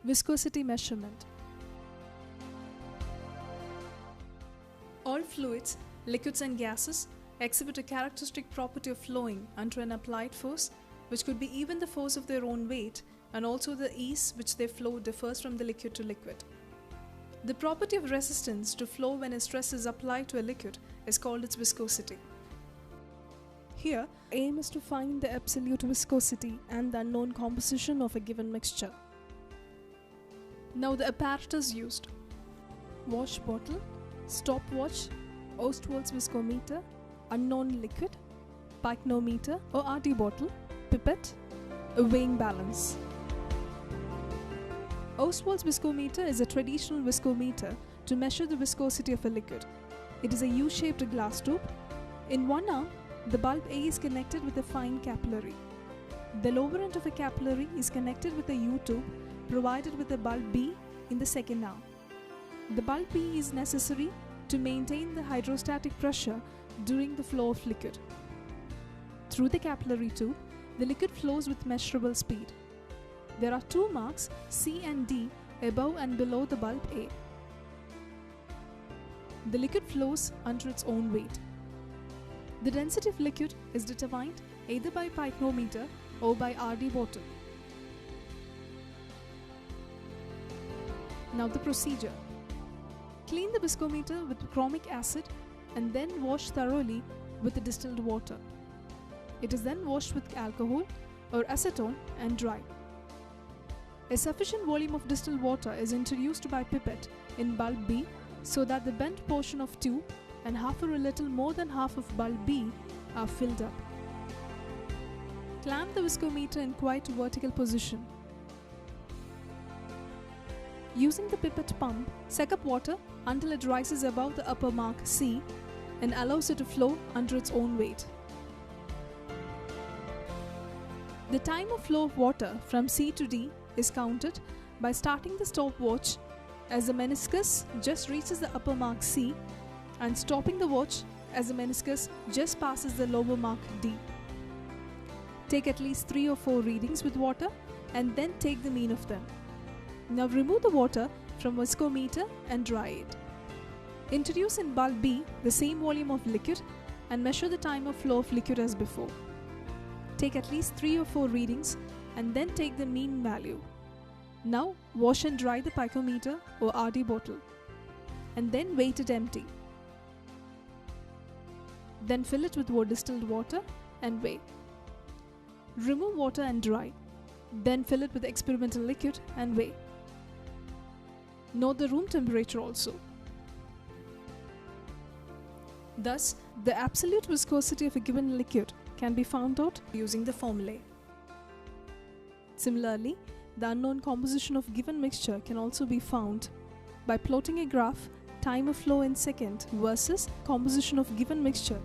Viscosity measurement. All fluids, liquids and gases exhibit a characteristic property of flowing under an applied force, which could be even the force of their own weight, and also the ease which they flow differs from the liquid to liquid. The property of resistance to flow when a stress is applied to a liquid is called its viscosity. Here, aim is to find the absolute viscosity and the unknown composition of a given mixture. Now the apparatus used: wash bottle, stopwatch, Ostwald's viscometer, unknown liquid, pycnometer or RT bottle, pipette, a weighing balance. Ostwald's viscometer is a traditional viscometer to measure the viscosity of a liquid. It is a U-shaped glass tube. In one arm, the bulb A is connected with a fine capillary. The lower end of a capillary is connected with a U-tube provided with a bulb B in the second arm. The bulb B is necessary to maintain the hydrostatic pressure during the flow of liquid. Through the capillary tube, the liquid flows with measurable speed. There are two marks C and D above and below the bulb A. The liquid flows under its own weight. The density of liquid is determined either by pycnometer or by RD bottle. Now the procedure. Clean the viscometer with chromic acid and then wash thoroughly with the distilled water. It is then washed with alcohol or acetone and dried. A sufficient volume of distilled water is introduced by pipette in bulb B so that the bent portion of tube and half or a little more than half of bulb B are filled up. Clamp the viscometer in quite vertical position. Using the pipette pump, suck up water until it rises above the upper mark C and allows it to flow under its own weight. The time of flow of water from C to D is counted by starting the stopwatch as the meniscus just reaches the upper mark C and stopping the watch as the meniscus just passes the lower mark D. Take at least 3 or 4 readings with water and then take the mean of them. Now remove the water from viscometer and dry it. Introduce in bulb B the same volume of liquid and measure the time of flow of liquid as before. Take at least 3 or 4 readings and then take the mean value. Now wash and dry the pycometer or RD bottle and then weight it empty. Then fill it with distilled water and weigh. Remove water and dry. Then fill it with experimental liquid and weigh. Note the room temperature also. Thus, the absolute viscosity of a given liquid can be found out using the formulae. Similarly, the unknown composition of given mixture can also be found by plotting a graph time of flow in second versus composition of given mixture